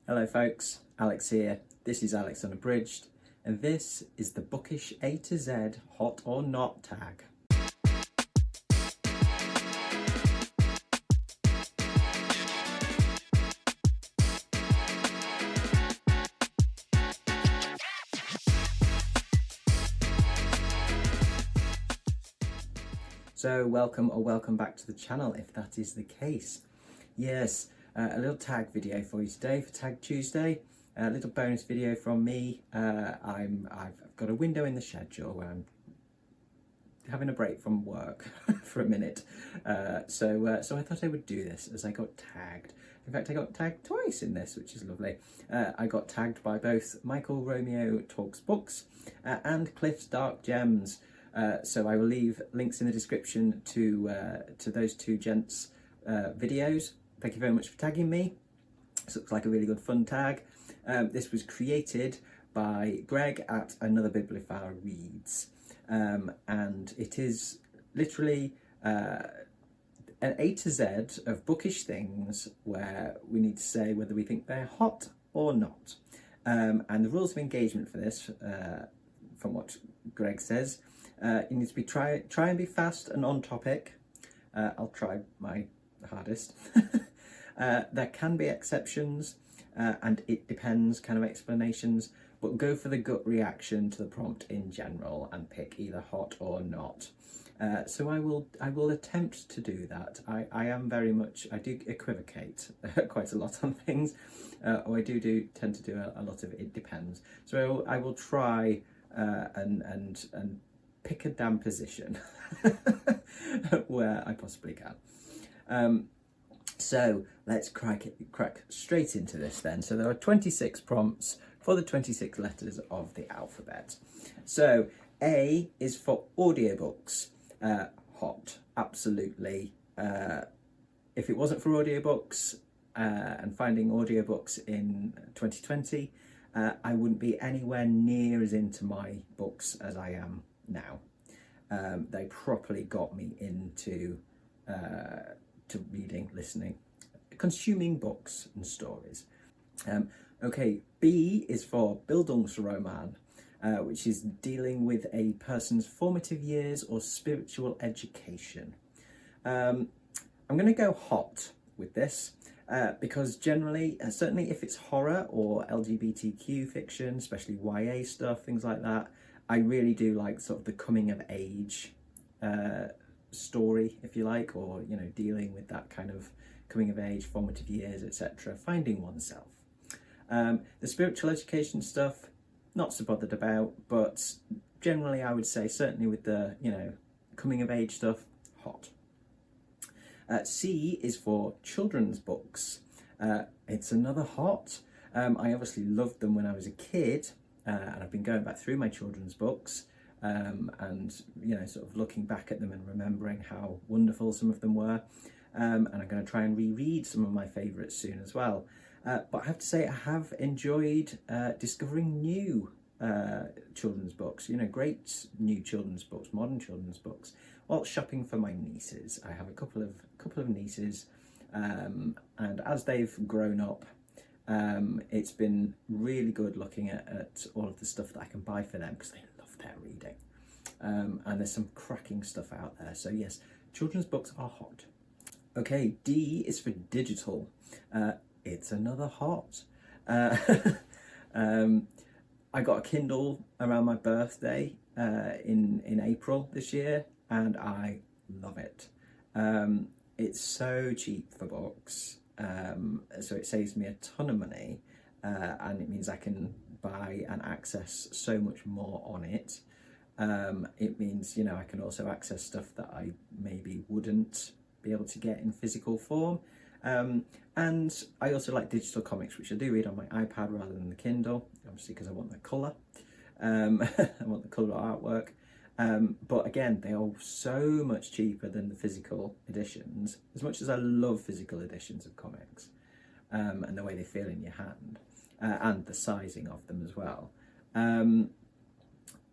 Hello folks, Alex here. This is Alex Unabridged, and this is the Bookish A to Z Hot or Not tag. So welcome back to the channel if that is the case. Yes, a little tag video for you today for Tag Tuesday. A little bonus video from me. I've got a window in the schedule where I'm having a break from work for a minute. So I thought I would do this as I got tagged. In fact, I got tagged twice in this, which is lovely. I got tagged by both Michael Romeo Talks Books and Cliff's Dark Gems. So I will leave links in the description to those two gents' videos. Thank you very much for tagging me. This looks like a really good fun tag. This was created by Greg at Another Bibliophile Reads. And it is literally an A to Z of bookish things where we need to say whether we think they're hot or not. And the rules of engagement for this, from what Greg says, you need to be try and be fast and on topic. I'll try my hardest. There can be exceptions, and it depends kind of explanations, but go for the gut reaction to the prompt in general and pick either hot or not. So I will attempt to do that. I am very much, I do equivocate quite a lot on things, or I do tend to do a lot of it depends. So I will try and pick a damn position where I possibly can. So let's crack straight into this then. So there are 26 prompts for the 26 letters of the alphabet. So A is for audiobooks. Hot, absolutely. If it wasn't for audiobooks and finding audiobooks in 2020, I wouldn't be anywhere near as into my books as I am now. They properly got me into to reading, listening, consuming books and stories. Okay, B is for Bildungsroman, which is dealing with a person's formative years or spiritual education. I'm going to go hot with this because generally, certainly if it's horror or LGBTQ fiction, especially YA stuff, things like that, I really do like sort of the coming of age story, if you like, or, you know, dealing with that kind of coming of age, formative years, etc., finding oneself. The spiritual education stuff, not so bothered about, but generally I would say, certainly with the, you know, coming of age stuff, hot. C is for children's books. It's another hot. I obviously loved them when I was a kid, and I've been going back through my children's books, and, you know, sort of looking back at them and remembering how wonderful some of them were. And I'm going to try and reread some of my favourites soon as well. But I have to say, I have enjoyed discovering new children's books, you know, great new children's books, modern children's books, while shopping for my nieces. I have a couple of nieces, and as they've grown up, it's been really good looking at all of the stuff that I can buy for them because they love their reading. And there's some cracking stuff out there. So yes, children's books are hot. Okay, D is for digital. It's another hot. I got a Kindle around my birthday in April this year, and I love it. It's so cheap for books, so it saves me a ton of money, and it means I can buy and access so much more on it. It means, you know, I can also access stuff that I maybe wouldn't be able to get in physical form. And I also like digital comics, which I do read on my iPad rather than the Kindle, obviously because I want the colour. I want the colour artwork. But again, they are so much cheaper than the physical editions, as much as I love physical editions of comics, and the way they feel in your hand, and the sizing of them as well.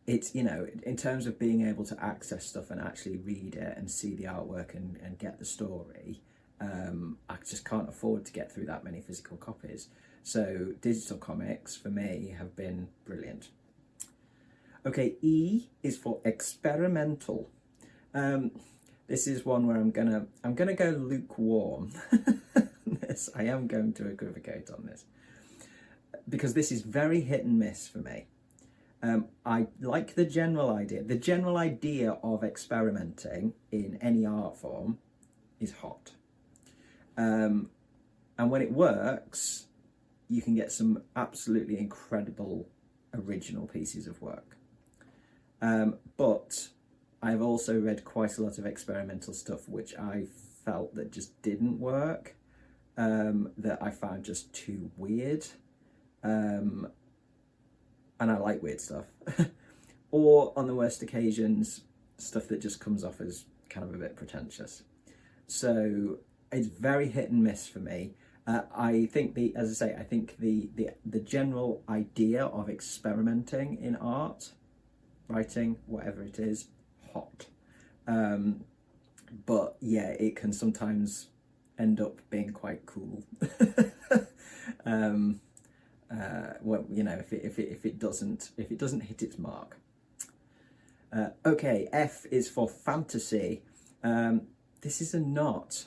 It's, you know, in terms of being able to access stuff and actually read it and see the artwork and get the story, I just can't afford to get through that many physical copies. So digital comics for me have been brilliant. Okay, E is for experimental. This is one where I'm gonna go lukewarm. I am going to equivocate on this because this is very hit and miss for me. I like the general idea. The general idea of experimenting in any art form is hot. And when it works, you can get some absolutely incredible original pieces of work. But I've also read quite a lot of experimental stuff which I felt that just didn't work, that I found just too weird. And I like weird stuff. Or on the worst occasions, stuff that just comes off as kind of a bit pretentious. So it's very hit and miss for me. I think I think the general idea of experimenting in art, writing, whatever it is, hot. But yeah, it can sometimes end up being quite cool. Well, you know, if it doesn't hit its mark. Okay, F is for fantasy. This is a not.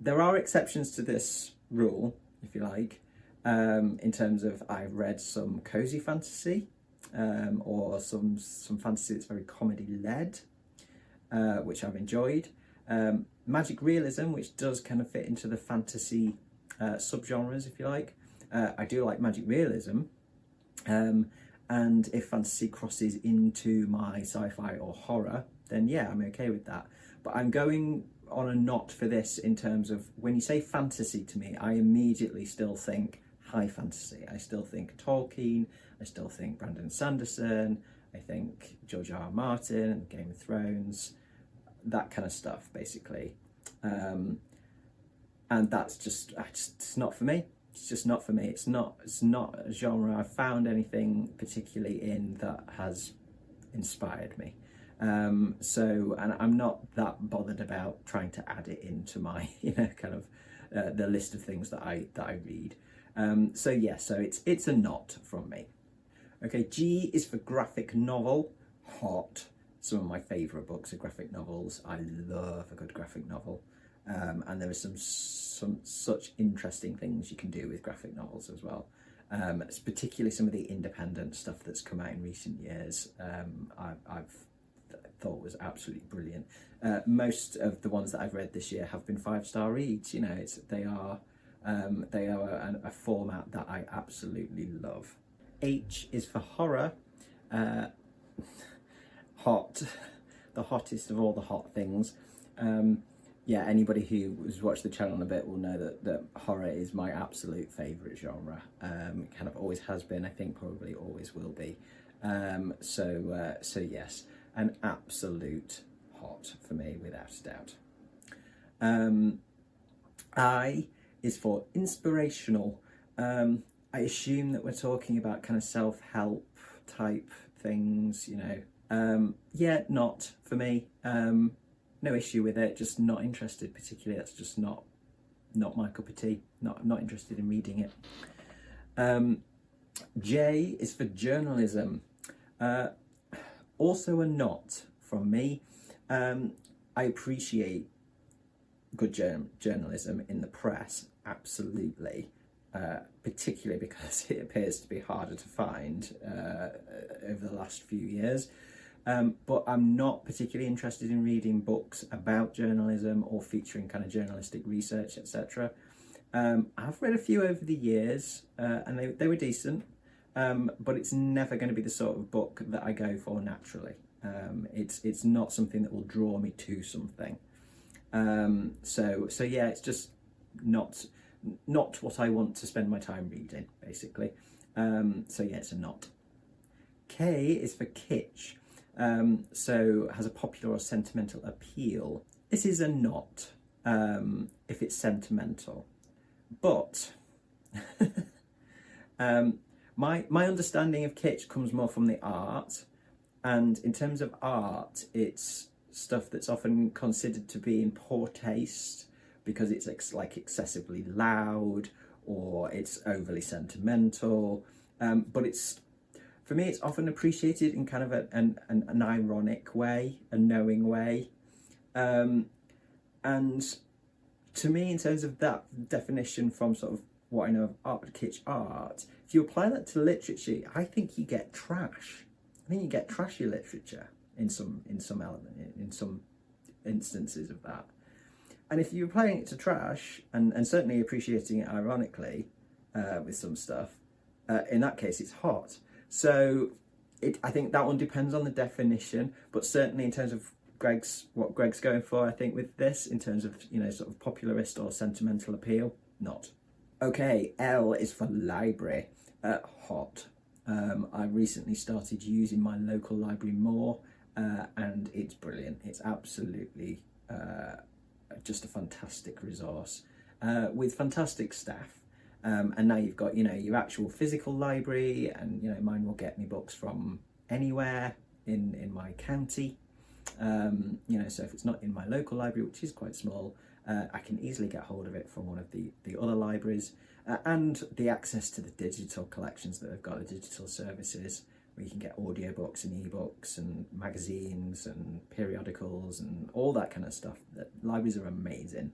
There are exceptions to this rule, if you like, in terms of I've read some cozy fantasy, or some fantasy that's very comedy led, which I've enjoyed. Magic realism, which does kind of fit into the fantasy subgenres, if you like. I do like magic realism, and if fantasy crosses into my sci-fi or horror, then yeah, I'm okay with that. But I'm going on a not for this in terms of when you say fantasy to me, I immediately still think high fantasy. I still think Tolkien, I still think Brandon Sanderson, I think George R.R. Martin, Game of Thrones, that kind of stuff, basically. And that's just it's not for me. It's just not for me. It's not a genre I've found anything particularly in that has inspired me. So, and I'm not that bothered about trying to add it into my, kind of the list of things that I read. So yeah, so it's a not from me. Okay, G is for graphic novel. Hot. Some of my favourite books are graphic novels. I love a good graphic novel. And there are some such interesting things you can do with graphic novels as well. It's particularly some of the independent stuff that's come out in recent years. I've thought was absolutely brilliant. Most of the ones that I've read this year have been 5-star reads. They are a format that I absolutely love. H is for horror. Hot, the hottest of all the hot things. Yeah, anybody who has watched the channel a bit will know that horror is my absolute favourite genre. Kind of always has been, I think probably always will be. So yes, an absolute hot for me, without a doubt. I is for inspirational. I assume that we're talking about kind of self-help type things, yeah, not for me. No issue with it, just not interested particularly. That's just not my cup of tea. Not interested in reading it. J is for journalism. Also a not from me. I appreciate good journalism in the press, absolutely. Particularly because it appears to be harder to find over the last few years. But I'm not particularly interested in reading books about journalism or featuring kind of journalistic research, etc. I've read a few over the years, and they were decent, but it's never going to be the sort of book that I go for naturally. It's not something that will draw me to something. So yeah, it's just not what I want to spend my time reading, basically. So yeah, it's a not. K is for kitsch. So has a popular or sentimental appeal. This is a not, if it's sentimental. But my understanding of kitsch comes more from the art, and in terms of art, it's stuff that's often considered to be in poor taste because it's like excessively loud or it's overly sentimental. But it's, for me, it's often appreciated in kind of an ironic way, a knowing way. And to me, in terms of that definition from sort of what I know of art, kitsch art, if you apply that to literature, I think you get trash. I think you get trashy literature in some element, in some instances of that. And if you're applying it to trash, and certainly appreciating it ironically with some stuff, in that case it's hot. So I think that one depends on the definition, but certainly in terms of what Greg's going for, I think with this, in terms of, you know, sort of popularist or sentimental appeal, not. Okay, L is for library. Hot. I recently started using my local library more, and it's brilliant. It's absolutely just a fantastic resource with fantastic staff. And now you've got, you know, your actual physical library, and, you know, mine will get me books from anywhere in my county. You know, so if it's not in my local library, which is quite small, I can easily get hold of it from one of the other libraries, and the access to the digital collections that they've got, the digital services, where you can get audiobooks and ebooks and magazines and periodicals and all that kind of stuff. That libraries are amazing,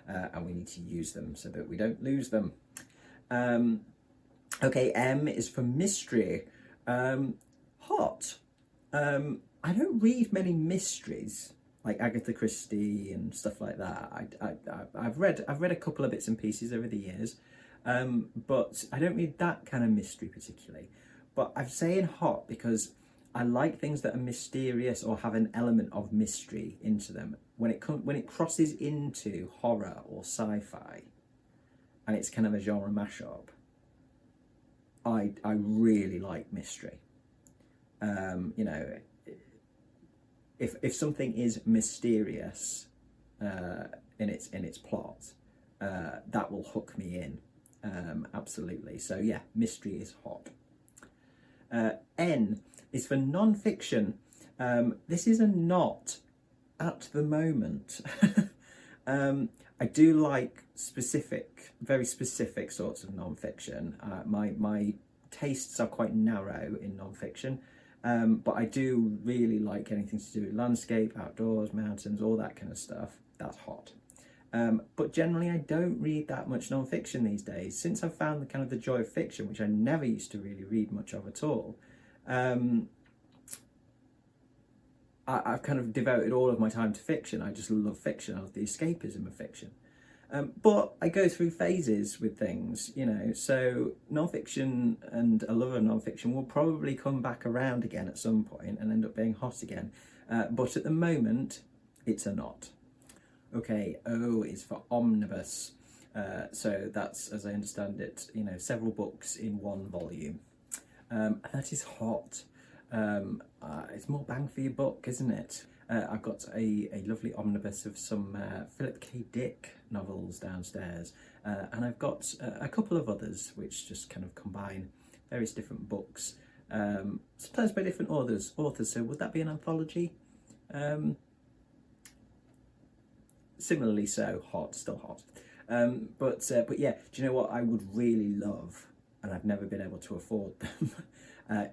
and we need to use them so that we don't lose them. Okay, M is for mystery. Hot. I don't read many mysteries like Agatha Christie and stuff like that. I've read a couple of bits and pieces over the years, but I don't read that kind of mystery particularly. But I'm saying hot because I like things that are mysterious or have an element of mystery into them. When it crosses into horror or sci-fi, and it's kind of a genre mashup, I really like mystery. You know, if something is mysterious in its plot, that will hook me in, absolutely. So yeah, mystery is hot. N is for non-fiction. This is a not at the moment. I do like very specific sorts of non-fiction. My tastes are quite narrow in non-fiction, but I do really like anything to do with landscape, outdoors, mountains, all that kind of stuff. That's hot. But generally I don't read that much non-fiction these days. Since I've found the joy of fiction, which I never used to really read much of at all, I've kind of devoted all of my time to fiction. I just love fiction. I love the escapism of fiction. But I go through phases with things, you know, so non-fiction and a love of non-fiction will probably come back around again at some point and end up being hot again. But at the moment, it's a not. Okay, O is for Omnibus. So that's, as I understand it, you know, several books in one volume. And that is hot. It's more bang for your buck, isn't it? I've got a lovely omnibus of some Philip K. Dick novels downstairs, and I've got a couple of others which just kind of combine various different books, sometimes by different authors. So would that be an anthology? Similarly so, hot, still hot. But yeah, do you know what I would really love, and I've never been able to afford them,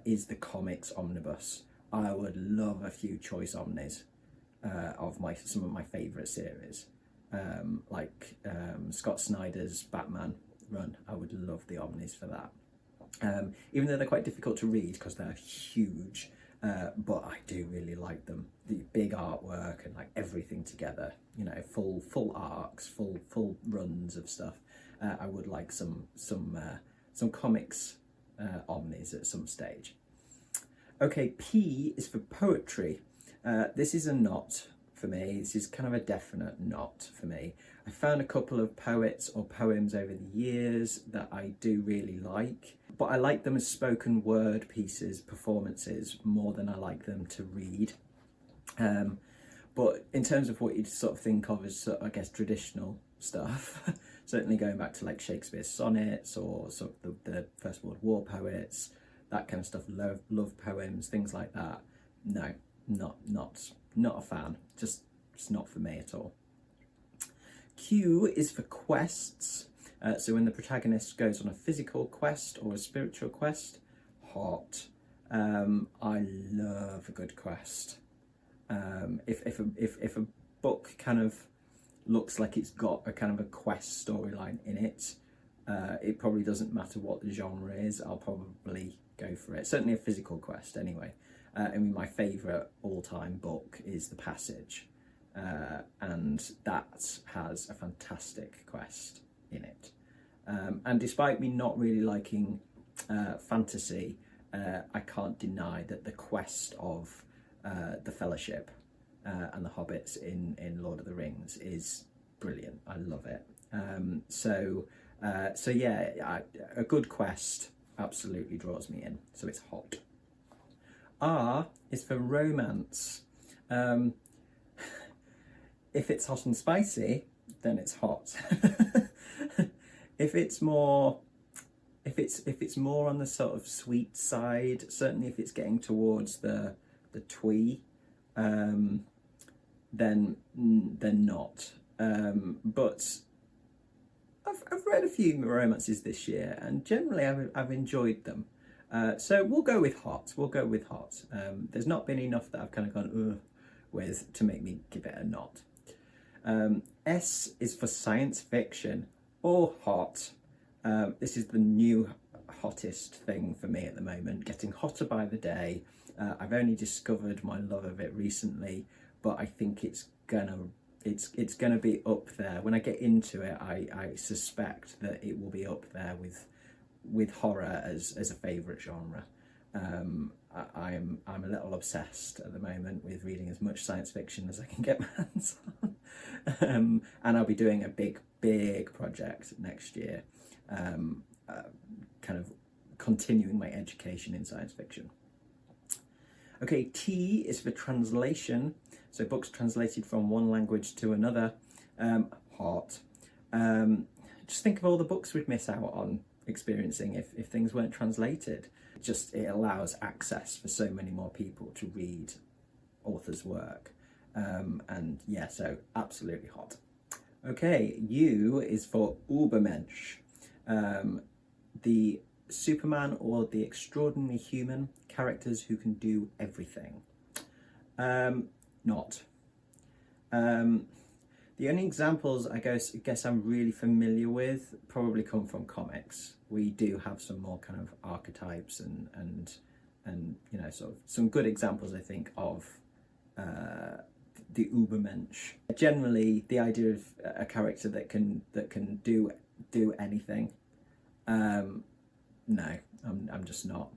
is the comics omnibus. I would love a few choice omnis of some of my favourite series, like Scott Snyder's Batman run. I would love the omnis for that, even though they're quite difficult to read because they're huge, but I do really like them. The big artwork and like everything together, you know, full arcs, full runs of stuff. I would like some comics omnis at some stage. Okay, P is for poetry. This is a not for me. This is kind of a definite not for me. I found a couple of poets or poems over the years that I do really like, but I like them as spoken word pieces, performances, more than I like them to read. But in terms of what you'd sort of think of as, I guess, traditional stuff, certainly going back to like Shakespeare's sonnets or sort of the First World War poets, that kind of stuff, love poems, things like that. No, not a fan. Just not for me at all. Q is for quests. So when the protagonist goes on a physical quest or a spiritual quest, hot. I love a good quest. If a book kind of looks like it's got a kind of a quest storyline in it, it probably doesn't matter what the genre is, I'll probably go for it. Certainly a physical quest anyway. I mean, my favourite all-time book is The Passage, and that has a fantastic quest in it. And despite me not really liking fantasy, I can't deny that the quest of the Fellowship and the Hobbits in Lord of the Rings is brilliant. I love it. So yeah, a good quest absolutely draws me in. So it's hot. R is for romance. If it's hot and spicy, then it's hot. If it's more on the sort of sweet side, certainly if it's getting towards the twee, then not. But I've read a few romances this year, and generally I've enjoyed them. So we'll go with hot. There's not been enough that I've kind of gone ugh with to make me give it a not. S is for science fiction or hot. This is the new hottest thing for me at the moment, getting hotter by the day. I've only discovered my love of it recently, but I think it's gonna be up there. When I get into it, I suspect that it will be up there with horror as a favourite genre. I'm a little obsessed at the moment with reading as much science fiction as I can get my hands on. And I'll be doing a big project next year, kind of continuing my education in science fiction. Okay, T is for translation. So books translated from one language to another. Hot. Just think of all the books we'd miss out on experiencing if things weren't translated. It allows access for so many more people to read authors' work. And yeah, so absolutely hot. Okay, U is for Übermensch. The Superman or the extraordinary human, characters who can do everything. Not. The only examples I guess I'm really familiar with probably come from comics. We do have some more kind of archetypes and you know, sort of some good examples, I think, of the Übermensch. Generally, the idea of a character that can do anything. No, I'm just not.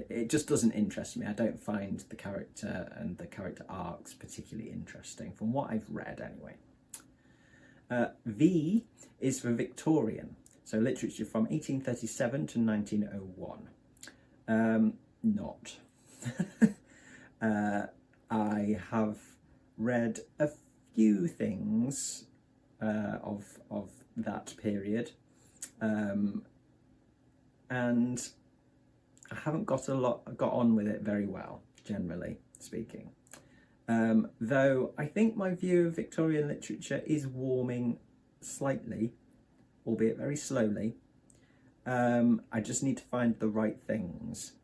It just doesn't interest me. I don't find the character and the character arcs particularly interesting, from what I've read anyway. V is for Victorian, so literature from 1837 to 1901. Not. I have read a few things of that period, and I haven't got on with it very well, generally speaking. Though I think my view of Victorian literature is warming slightly, albeit very slowly. I just need to find the right things.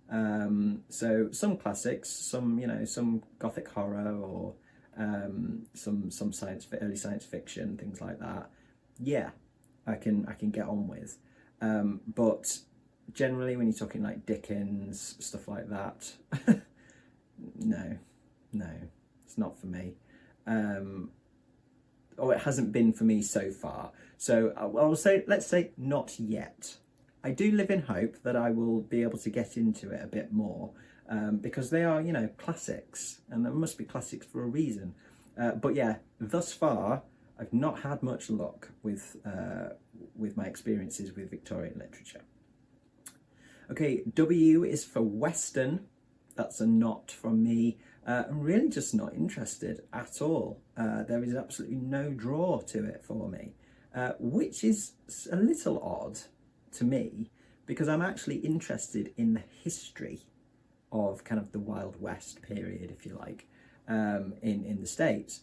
So some classics, some Gothic horror, or some early science fiction, things like that. Yeah, I can get on with. But generally, when you're talking like Dickens, stuff like that, no, it's not for me. Or it hasn't been for me so far. So let's say not yet. I do live in hope that I will be able to get into it a bit more, because they are, classics, and there must be classics for a reason. But yeah, thus far, I've not had much luck with my experiences with Victorian literature. Okay, W is for Western. That's a not from me. I'm really just not interested at all. There is absolutely no draw to it for me, which is a little odd to me, because I'm actually interested in the history of kind of the Wild West period, if you like, in the States.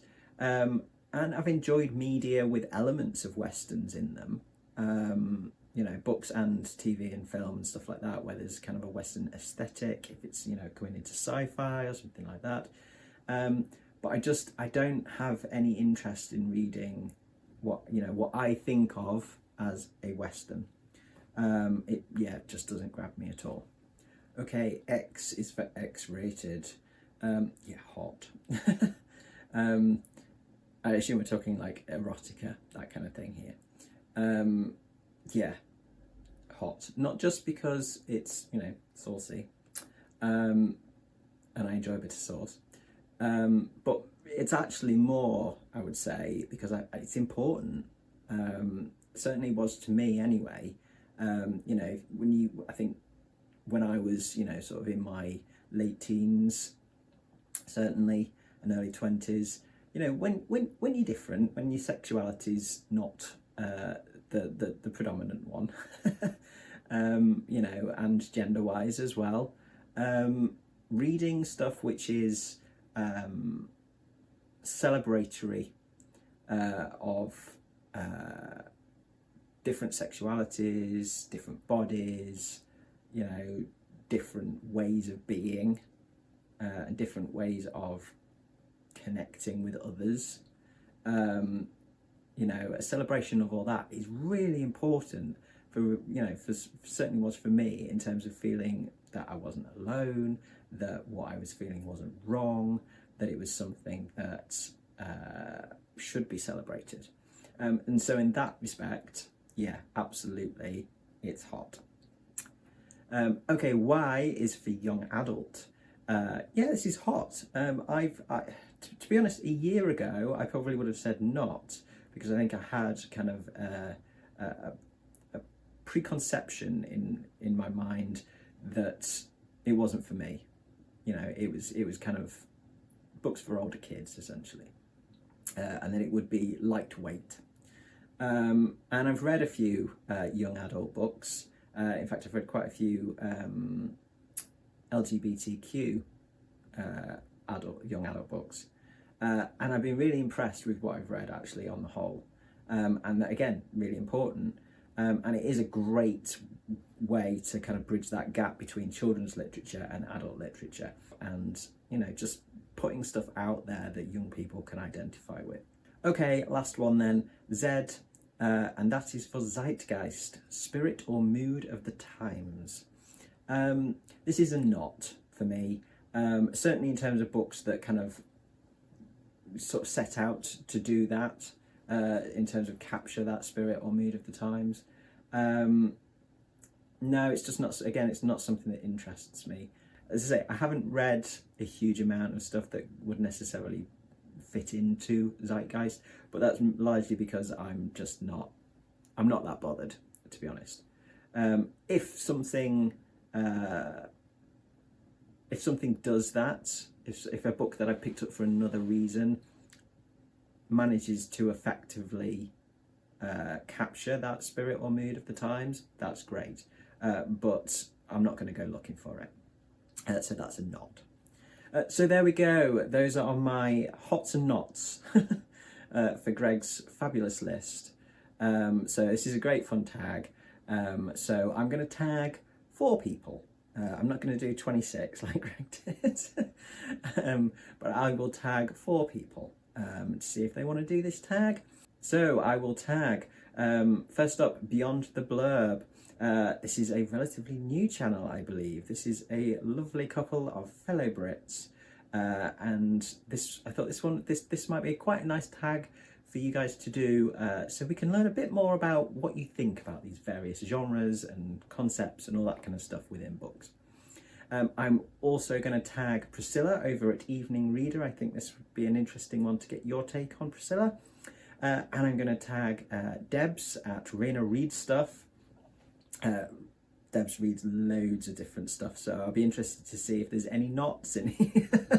And I've enjoyed media with elements of westerns in them. You know, books and TV and film and stuff like that, where there's kind of a western aesthetic, if it's, you know, going into sci-fi or something like that. But I don't have any interest in reading what I think of as a western. It just doesn't grab me at all. Okay, X is for X-rated. Hot. I assume we're talking like erotica, that kind of thing here. Hot. Not just because it's, you know, saucy, and I enjoy a bit of sauce, but it's actually more, I would say, because it's important. Certainly was to me anyway. You know, I think when I was, you know, sort of in my late teens, certainly, and early 20s, you know, when you're different, when your sexuality's not the predominant one, you know, and gender-wise as well, reading stuff which is celebratory of different sexualities, different bodies, you know, different ways of being, and different ways of connecting with others. You know, a celebration of all that is really important for, you know, certainly was for me, in terms of feeling that I wasn't alone, that what I was feeling wasn't wrong, that it was something that should be celebrated. And so in that respect, yeah, absolutely, it's hot. Okay, Y is for young adult. This is hot. To be honest, a year ago, I probably would have said not, because I think I had kind of a preconception in my mind that it wasn't for me. You know, it was kind of books for older kids, essentially, and then it would be lightweight. And I've read a few young adult books. In fact, I've read quite a few LGBTQ young adult books, and I've been really impressed with what I've read, actually, on the whole, and that, again, really important, and it is a great way to kind of bridge that gap between children's literature and adult literature, and, you know, just putting stuff out there that young people can identify with. Okay, last one then, Z, and that is for zeitgeist, spirit or mood of the times. This is a not for me, certainly in terms of books that kind of sort of set out to do that, in terms of capture that spirit or mood of the times. No, it's just not, again, it's not something that interests me. As I say, I haven't read a huge amount of stuff that would necessarily fit into zeitgeist, but that's largely because I'm not that bothered, to be honest. If something does that, if a book that I picked up for another reason manages to effectively capture that spirit or mood of the times, that's great. But I'm not going to go looking for it. So that's a not. So there we go. Those are my hots and nots for Greg's fabulous list. So this is a great fun tag. So I'm going to tag 4 people. I'm not going to do 26 like Greg did, but I will tag 4 people to see if they want to do this tag. So I will tag, first up, Beyond the Blurb. This is a relatively new channel, I believe. This is a lovely couple of fellow Brits, and I thought this might be quite a nice tag for you guys to do, so we can learn a bit more about what you think about these various genres and concepts and all that kind of stuff within books. I'm also going to tag Priscilla over at Evening Reader. I think this would be an interesting one to get your take on, Priscilla. And I'm going to tag Debs at Raina Reads Stuff. Debs reads loads of different stuff, so I'll be interested to see if there's any knots in here.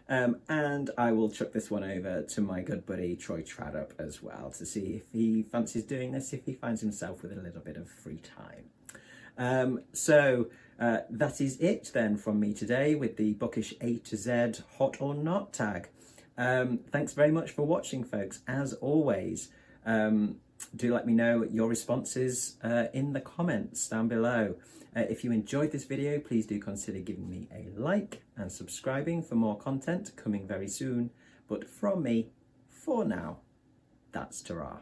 And I will chuck this one over to my good buddy Troy Tradup as well, to see if he fancies doing this, if he finds himself with a little bit of free time. So that is it then from me today with the Bookish A to Z hot or not tag. Thanks very much for watching, folks. As always, do let me know your responses in the comments down below. If you enjoyed this video, please do consider giving me a like and subscribing for more content coming very soon. But from me, for now, that's ta-ra.